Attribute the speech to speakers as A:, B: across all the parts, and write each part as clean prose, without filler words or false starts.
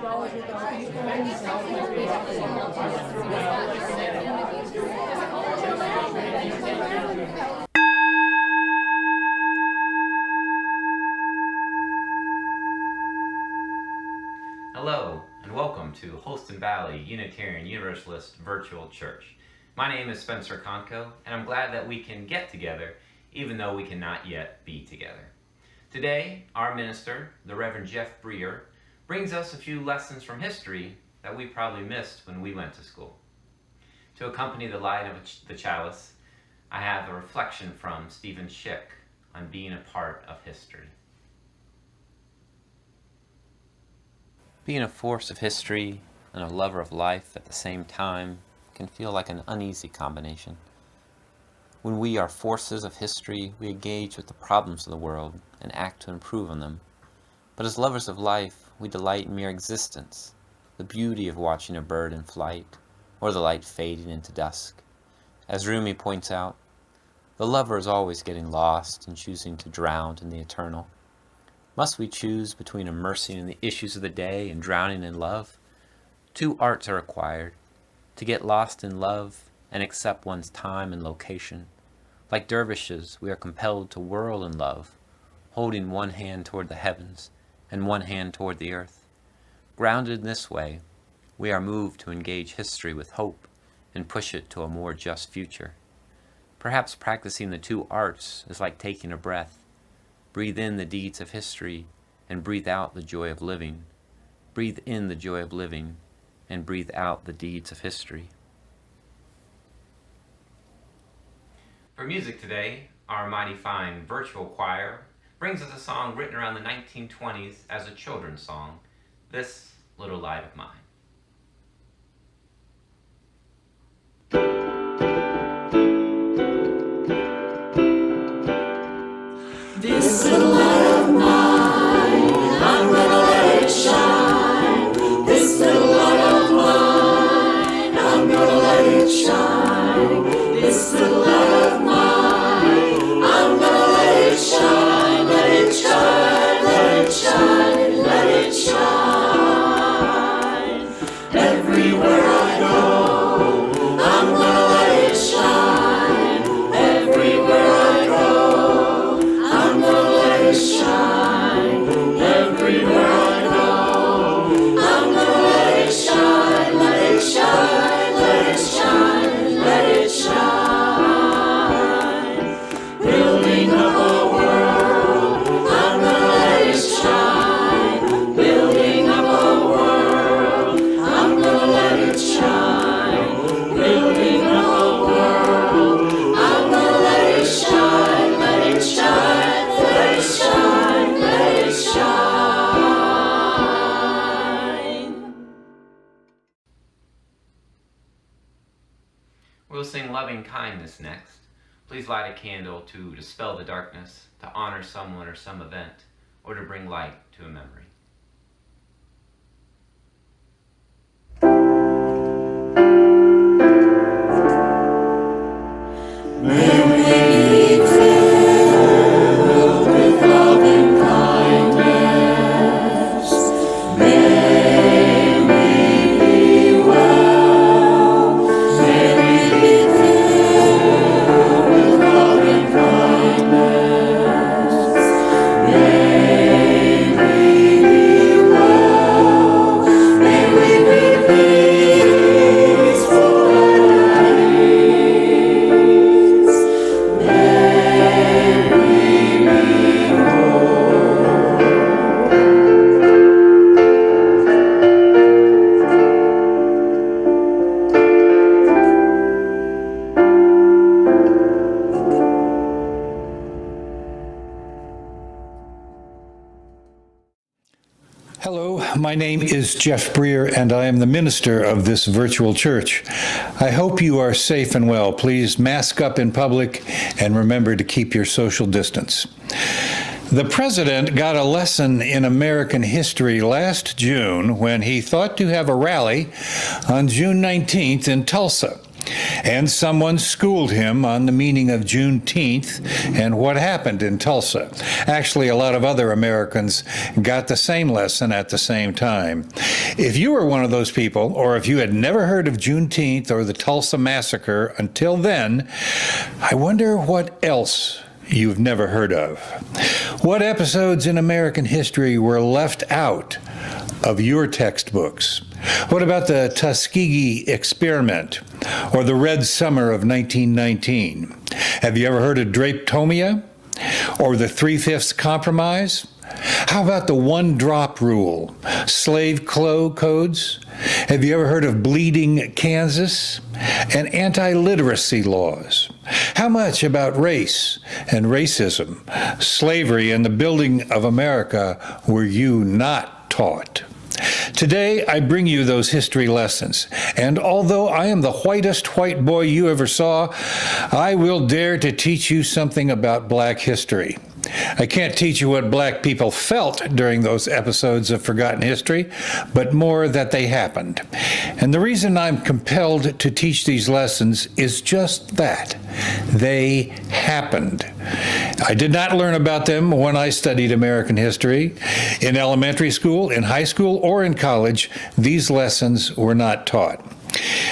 A: Hello, and welcome to Holston Valley Unitarian Universalist Virtual Church. My name is Spencer Conco, and I'm glad that we can get together, even though we cannot yet be together. Today, our minister, the Reverend Jeff Breer, brings us a few lessons from history that we probably missed when we went to school. To accompany the light of the chalice, I have a reflection from Stephen Schick on being a part of history. Being a force of history and a lover of life at the same time can feel like an uneasy combination. When we are forces of history, we engage with the problems of the world and act to improve on them. But as lovers of life, we delight in mere existence, the beauty of watching a bird in flight, or the light fading into dusk. As Rumi points out, the lover is always getting lost and choosing to drown in the eternal. Must we choose between immersing in the issues of the day and drowning in love? Two arts are required: to get lost in love and accept one's time and location. Like dervishes, we are compelled to whirl in love, holding one hand toward the heavens and one hand toward the earth. Grounded in this way, we are moved to engage history with hope and push it to a more just future. Perhaps practicing the two arts is like taking a breath. Breathe in the deeds of history and breathe out the joy of living. Breathe in the joy of living and breathe out the deeds of history. For music today, our mighty fine virtual choir brings us a song written around the 1920s as a children's song, This Little Light of Mine.
B: This little light of mine, I'm gonna let it shine. This little light of mine, I'm gonna let it shine. This little light of mine, I'm gonna let it shine. Let it shine, let it shine, let it shine. Everywhere I go, I'm gonna let it shine. Everywhere I go, I'm gonna let it shine. Everywhere I go, I'm gonna let it shine. Let it shine, let it shine, let it shine. Building up a world, I'm gonna let it shine. Building up a world, I'm gonna let it shine. Building up a world, I'm gonna let it shine. Let it shine, let it shine, let it shine.
A: We'll sing Loving Kindness next. Please light a candle to dispel the darkness, to honor someone or some event, or to bring light to a memory.
B: May we be filled with loving kindness. May we be well. May we be filled with loving kindness. May we be well. May we be peaceful and at ease. May we be whole.
C: Hello, my name is Jeff Breer, and I am the minister of this virtual church. I hope you are safe and well. Please mask up in public and remember to keep your social distance. The president got a lesson in American history last June when he thought to have a rally on June 19th in Tulsa. And someone schooled him on the meaning of Juneteenth and what happened in Tulsa. Actually, a lot of other Americans got the same lesson at the same time. If you were one of those people, or if you had never heard of Juneteenth or the Tulsa Massacre until then, I wonder what else you've never heard of. What episodes in American history were left out of your textbooks? What about the Tuskegee experiment or the Red Summer of 1919? Have you ever heard of Drapetomia or the Three-Fifths Compromise? How about the one-drop rule, slave codes? Have you ever heard of Bleeding Kansas and anti-literacy laws? How much about race and racism, slavery, and the building of America were you not taught? Today, I bring you those history lessons, and although I am the whitest white boy you ever saw, I will dare to teach you something about black history. I can't teach you what black people felt during those episodes of forgotten history, but more that they happened. And the reason I'm compelled to teach these lessons is just that. They happened. I did not learn about them when I studied American history. In elementary school, in high school, or in college, these lessons were not taught.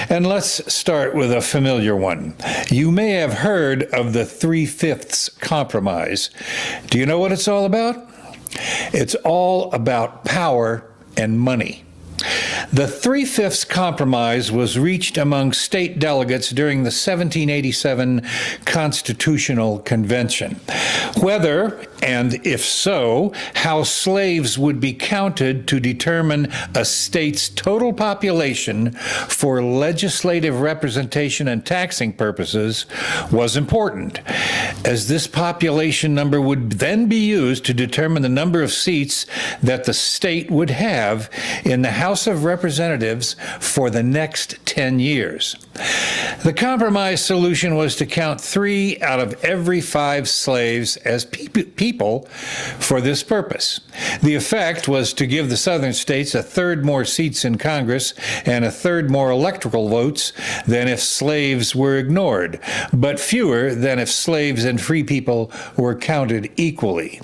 C: And let's start with a familiar one. You may have heard of the Three-Fifths Compromise. Do you know what it's all about? It's all about power and money. The Three-Fifths Compromise was reached among state delegates during the 1787 Constitutional Convention. Whether, and if so, how slaves would be counted to determine a state's total population for legislative representation and taxing purposes was important, as this population number would then be used to determine the number of seats that the state would have in the House of Representatives for the next 10 years. The compromise solution was to count 3 out of every 5 slaves as people for this purpose. The effect was to give the southern states a third more seats in Congress and a third more electoral votes than if slaves were ignored, but fewer than if slaves and free people were counted equally.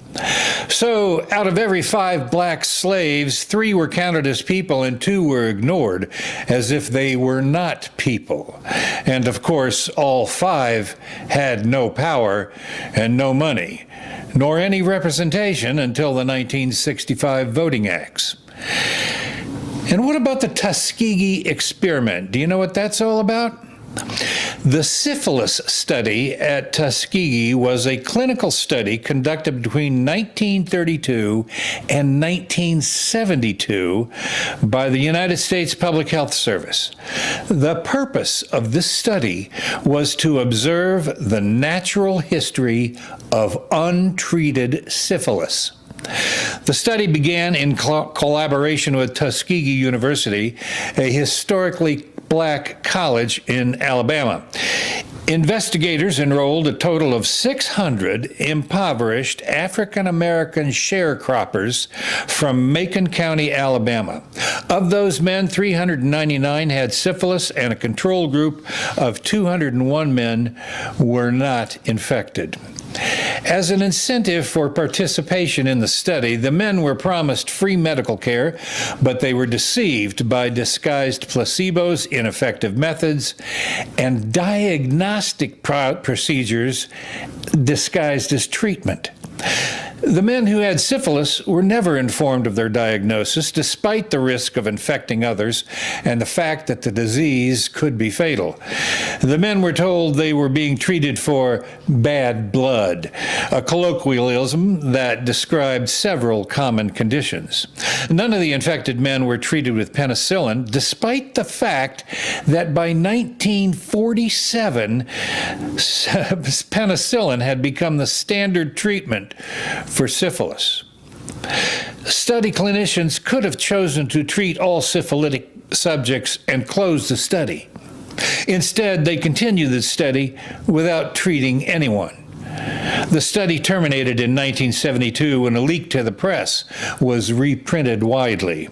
C: So, out of every 5 black slaves, 3 were counted as people and 2 were ignored, as if they were not people. And of course, all 5 had no power and no money, nor any representation until the 1965 Voting Acts. And what about the Tuskegee experiment? Do you know what that's all about? The syphilis study at Tuskegee was a clinical study conducted between 1932 and 1972 by the United States Public Health Service. The purpose of this study was to observe the natural history of untreated syphilis. The study began in collaboration with Tuskegee University, a historically black college in Alabama. Investigators enrolled a total of 600 impoverished African-American sharecroppers from Macon County, Alabama. Of those men, 399 had syphilis, and a control group of 201 men were not infected. As an incentive for participation in the study, the men were promised free medical care, but they were deceived by disguised placebos, ineffective methods, and diagnostic procedures disguised as treatment. The men who had syphilis were never informed of their diagnosis, despite the risk of infecting others and the fact that the disease could be fatal. The men were told they were being treated for bad blood, a colloquialism that described several common conditions. None of the infected men were treated with penicillin, despite the fact that by 1947, penicillin had become the standard treatment for syphilis. Study clinicians could have chosen to treat all syphilitic subjects and close the study. Instead, they continued the study without treating anyone. The study terminated in 1972 when a leak to the press was reprinted widely.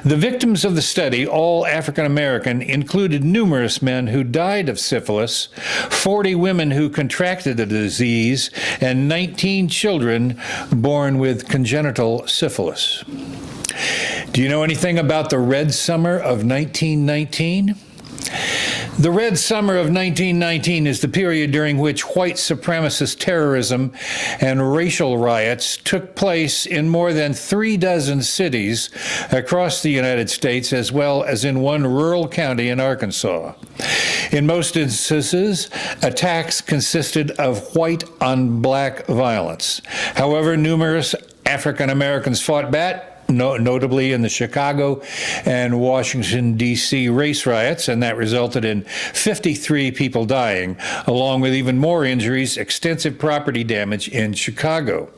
C: The victims of the study, all African American, included numerous men who died of syphilis, 40 women who contracted the disease, and 19 children born with congenital syphilis. Do you know anything about the Red Summer of 1919? The Red Summer of 1919 is the period during which white supremacist terrorism and racial riots took place in more than 36 cities across the United States, as well as in one rural county in Arkansas. In most instances, attacks consisted of white on black violence. However, numerous African Americans fought back, notably in the Chicago and Washington, D.C. race riots, and that resulted in 53 people dying, along with even more injuries, extensive property damage in Chicago.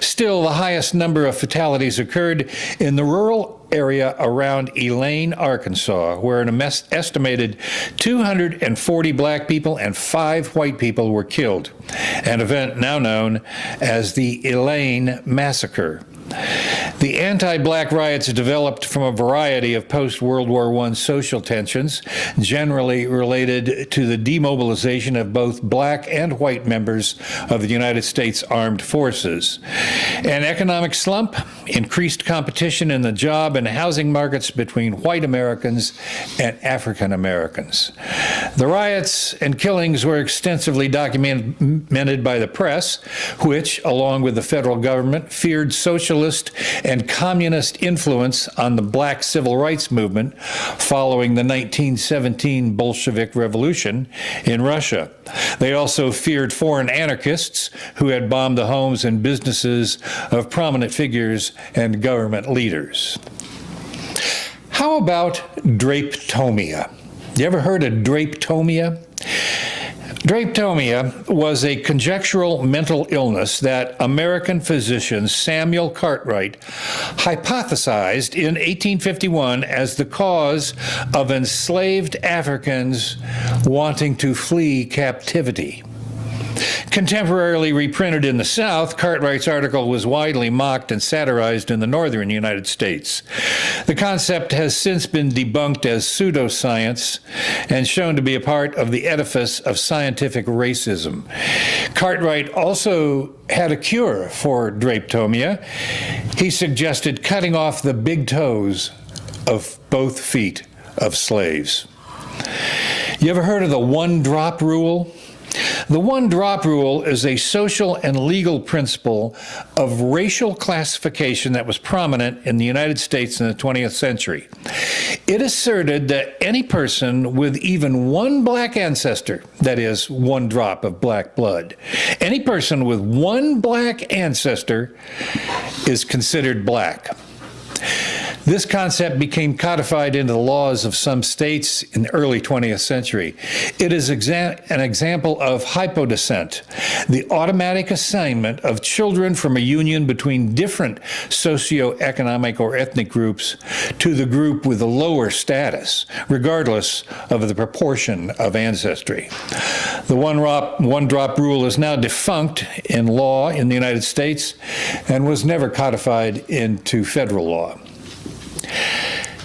C: Still, the highest number of fatalities occurred in the rural area around Elaine, Arkansas, where an estimated 240 black people and 5 white people were killed, an event now known as the Elaine Massacre. The anti-black riots developed from a variety of post-World War I social tensions, generally related to the demobilization of both black and white members of the United States Armed Forces. An economic slump, increased competition in the job and housing markets between white Americans and African Americans. The riots and killings were extensively documented by the press, which, along with the federal government, feared socialist and communist influence on the black civil rights movement following the 1917 Bolshevik Revolution in Russia. They also feared foreign anarchists who had bombed the homes and businesses of prominent figures and government leaders. How about drapetomia? You ever heard of drapetomia? Drapetomia was a conjectural mental illness that American physician Samuel Cartwright hypothesized in 1851 as the cause of enslaved Africans wanting to flee captivity. Contemporarily reprinted in the South, Cartwright's article was widely mocked and satirized in the northern United States. The concept has since been debunked as pseudoscience and shown to be a part of the edifice of scientific racism. Cartwright also had a cure for drapetomia. He suggested cutting off the big toes of both feet of slaves. You ever heard of the one-drop rule? The one-drop rule is a social and legal principle of racial classification that was prominent in the United States in the 20th century. It asserted that any person with even one black ancestor, that is, one drop of black blood, any person with one black ancestor is considered black. This concept became codified into the laws of some states in the early 20th century. It is an example of hypodescent, the automatic assignment of children from a union between different socioeconomic or ethnic groups to the group with the lower status, regardless of the proportion of ancestry. The one-drop rule is now defunct in law in the United States and was never codified into federal law.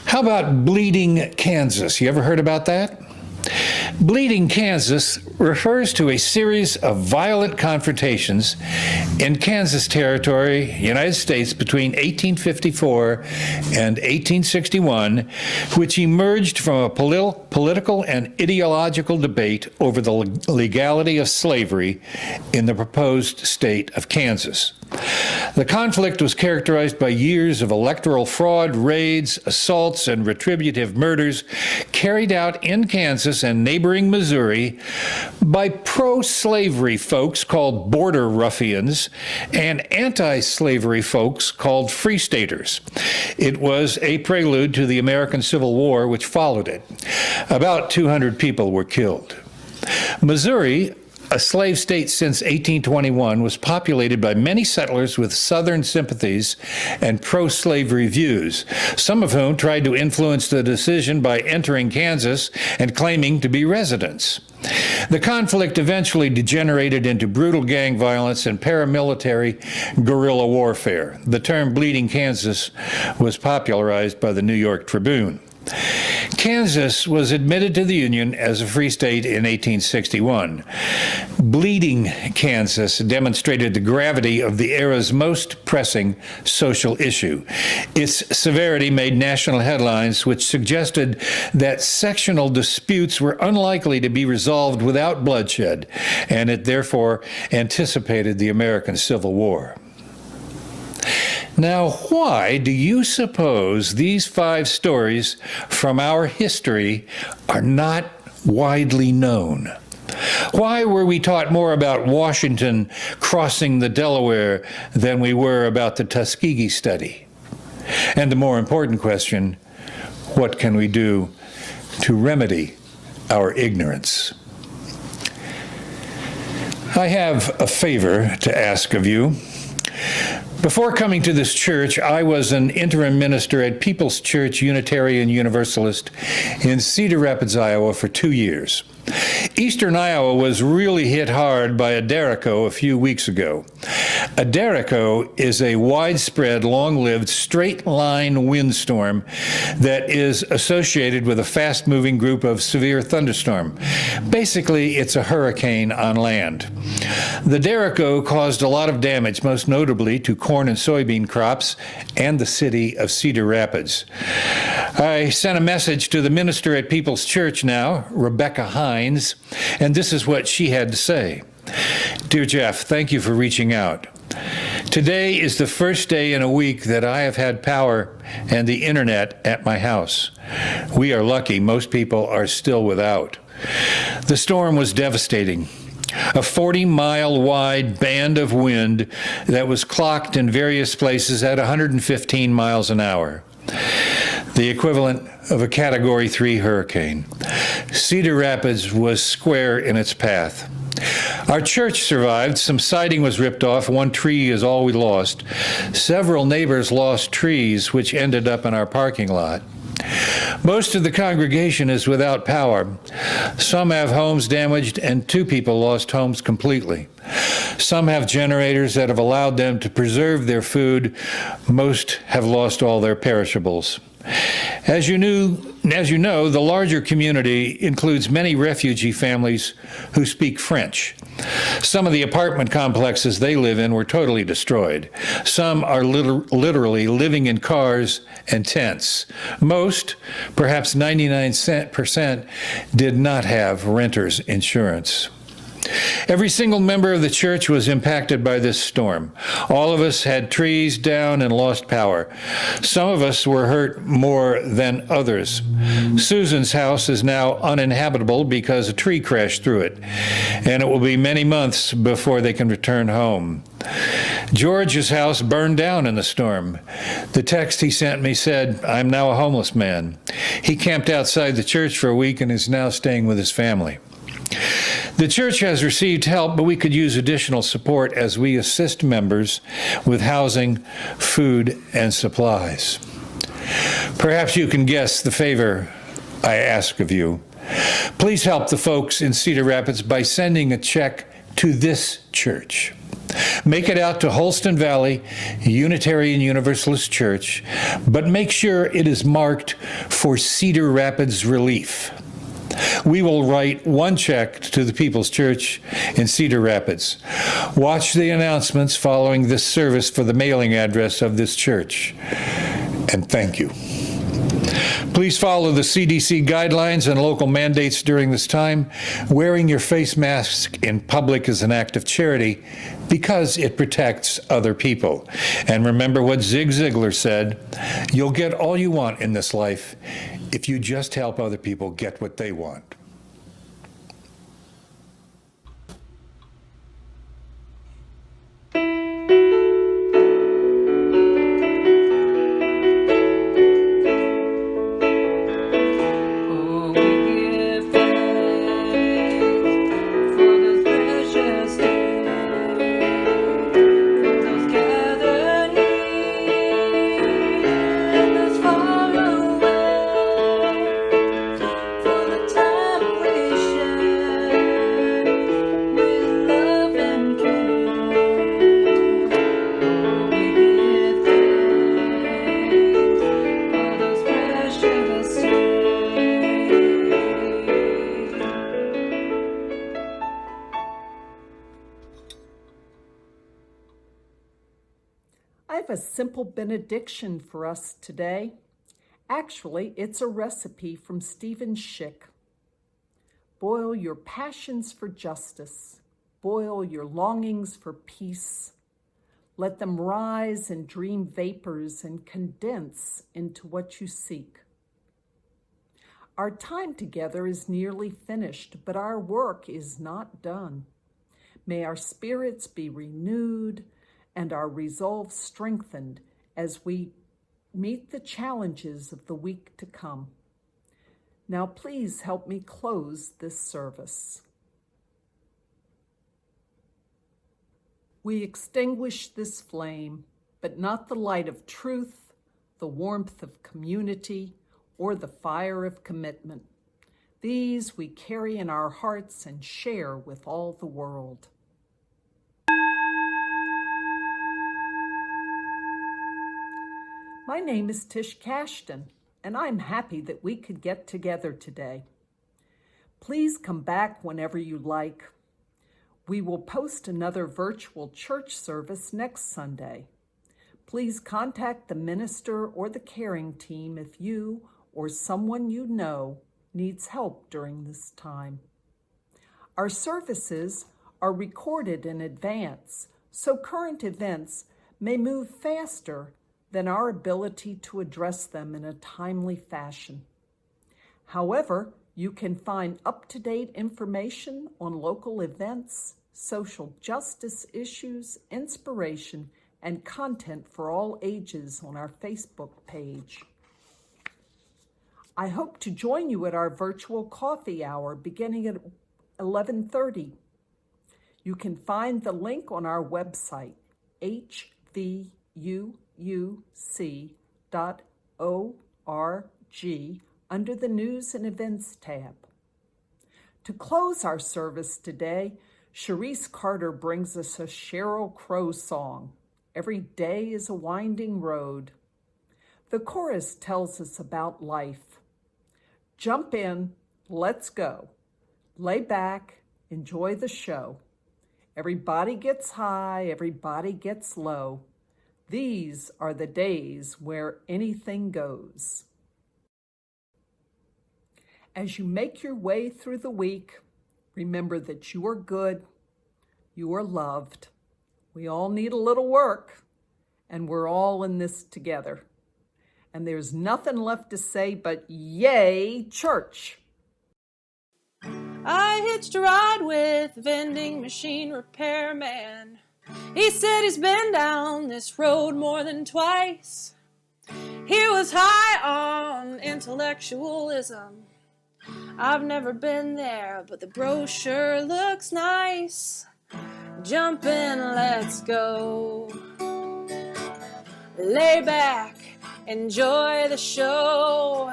C: How about Bleeding Kansas? You ever heard about that? Bleeding Kansas refers to a series of violent confrontations in Kansas Territory, United States, between 1854 and 1861, which emerged from a political and ideological debate over the legality of slavery in the proposed state of Kansas. The conflict was characterized by years of electoral fraud, raids, assaults, and retributive murders carried out in Kansas and neighboring Missouri by pro-slavery folks called border ruffians and anti-slavery folks called free staters. It was a prelude to the American Civil War, which followed it. About 200 people were killed. Missouri, a slave state since 1821, was populated by many settlers with Southern sympathies and pro-slavery views, some of whom tried to influence the decision by entering Kansas and claiming to be residents. The conflict eventually degenerated into brutal gang violence and paramilitary guerrilla warfare. The term Bleeding Kansas was popularized by the New York Tribune. Kansas was admitted to the Union as a free state in 1861. Bleeding Kansas demonstrated the gravity of the era's most pressing social issue. Its severity made national headlines, which suggested that sectional disputes were unlikely to be resolved without bloodshed, and it therefore anticipated the American Civil War. Now, why do you suppose these 5 stories from our history are not widely known? Why were we taught more about Washington crossing the Delaware than we were about the Tuskegee study? And the more important question, what can we do to remedy our ignorance? I have a favor to ask of you. Before coming to this church, I was an interim minister at People's Church Unitarian Universalist in Cedar Rapids, Iowa for 2 years. Eastern Iowa was really hit hard by a derecho a few weeks ago. A derecho is a widespread, long-lived, straight-line windstorm that is associated with a fast-moving group of severe thunderstorm. Basically, it's a hurricane on land. The derecho caused a lot of damage, most notably to corn and soybean crops and the city of Cedar Rapids. I sent a message to the minister at People's Church now, Rebecca Hines, and this is what she had to say. Dear Jeff, thank you for reaching out. Today is the first day in a week that I have had power and the internet at my house. We are lucky. Most people are still without. The storm was devastating. A 40-mile wide band of wind that was clocked in various places at 115 miles an hour. The equivalent of a Category 3 hurricane. Cedar Rapids was square in its path. Our church survived. Some siding was ripped off. One tree is all we lost. Several neighbors lost trees, which ended up in our parking lot. Most of the congregation is without power. Some have homes damaged, and 2 people lost homes completely. Some have generators that have allowed them to preserve their food. Most have lost all their perishables. As you know, the larger community includes many refugee families who speak French. Some of the apartment complexes they live in were totally destroyed. Some are literally living in cars and tents. Most, perhaps 99%, did not have renter's insurance. Every single member of the church was impacted by this storm. All of us had trees down and lost power. Some of us were hurt more than others. Susan's house is now uninhabitable because a tree crashed through it, and it will be many months before they can return home. George's house burned down in the storm. The text he sent me said, "I'm now a homeless man." He camped outside the church for a week and is now staying with his family. The church has received help, but we could use additional support as we assist members with housing, food, and supplies. Perhaps you can guess the favor I ask of you. Please help the folks in Cedar Rapids by sending a check to this church. Make it out to Holston Valley Unitarian Universalist Church, but make sure it is marked for Cedar Rapids Relief. We will write one check to the People's Church in Cedar Rapids. Watch the announcements following this service for the mailing address of this church. And thank you. Please follow the CDC guidelines and local mandates during this time. Wearing your face mask in public is an act of charity because it protects other people. And remember what Zig Ziglar said, you'll get all you want in this life if you just help other people get what they want.
B: Time
D: a simple benediction for us today. Actually, it's a recipe from Stephen Schick. Boil your passions for justice. Boil your longings for peace. Let them rise in dream vapors and condense into what you seek. Our time together is nearly finished, but our work is not done. May our spirits be renewed and our resolve strengthened as we meet the challenges of the week to come. Now please help me close this service. We extinguish this flame, but not the light of truth, the warmth of community, or the fire of commitment. These we carry in our hearts and share with all the world. My name is Tish Cashton, and I'm happy that we could get together today. Please come back whenever you like. We will post another virtual church service next Sunday. Please contact the minister or the caring team if you or someone you know needs help during this time. Our services are recorded in advance, so current events may move faster than our ability to address them in a timely fashion. However, you can find up-to-date information on local events, social justice issues, inspiration, and content for all ages on our Facebook page. I hope to join you at our virtual coffee hour beginning at 11:30. You can find the link on our website, hvuc.org, under the News and Events tab. To close our service today, Sharice Carter brings us a Sheryl Crow song, "Every Day is a Winding Road." The chorus tells us about life. Jump in, let's go. Lay back, enjoy the show. Everybody gets high, everybody gets low. These are the days where anything goes. As you make your way through the week, remember that you are good, you are loved. We all need a little work, and we're all in this together. And there's nothing left to say but yay, church!
E: I hitched a ride with the vending machine repairman. He said he's been down this road more than twice. He was high on intellectualism. I've never been there, but the brochure looks nice. Jump in, let's go. Lay back, enjoy the show.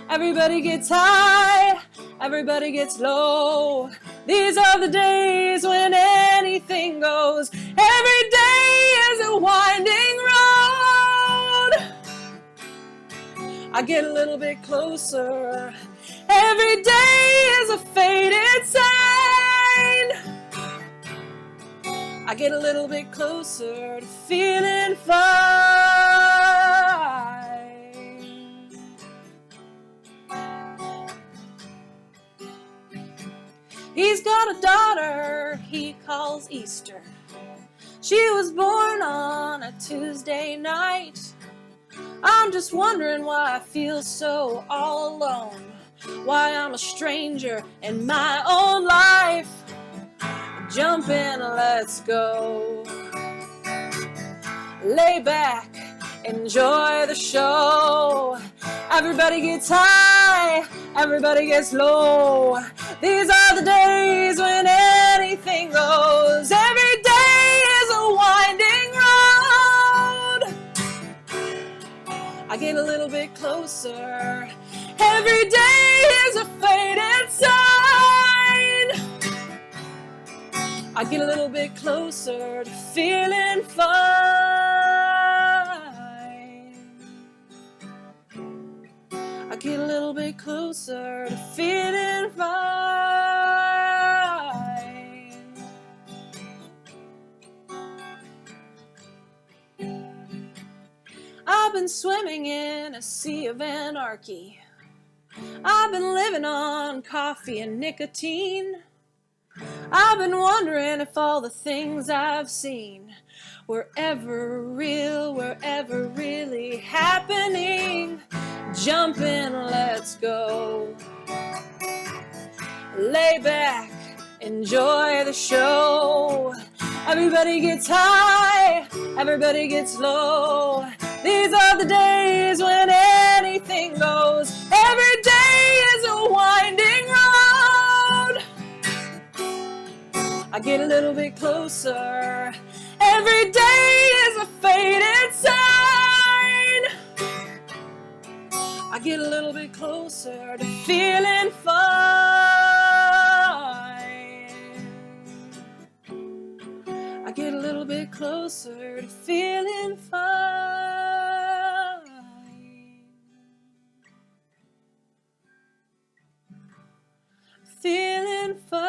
E: Everybody gets high, everybody gets low. These are the days when anything goes. Every day is a winding road. I get a little bit closer. Every day is a faded sign. I get a little bit closer to feeling fine. He's got a daughter he calls Easter. She was born on a Tuesday night. I'm just wondering why I feel so all alone. Why I'm a stranger in my own life. Jump in, let's go. Lay back, enjoy the show. Everybody gets high, everybody gets low. These are the days when anything goes. Every day is a winding road. I get a little bit closer. Every day is a faded sign. I get a little bit closer to feeling fine. I get a little bit closer to feeling fine. I've been swimming in a sea of anarchy. I've been living on coffee and nicotine. I've been wondering if all the things I've seen were ever real, were ever really happening. Jump in, let's go. Lay back, enjoy the show. Everybody gets high, everybody gets low. These are the days when anything goes. Every day is a winding road. I get a little bit closer. Every day is a faded sign. I get a little bit closer to feeling fine. I get a little bit closer to feeling fine. Feeling fine.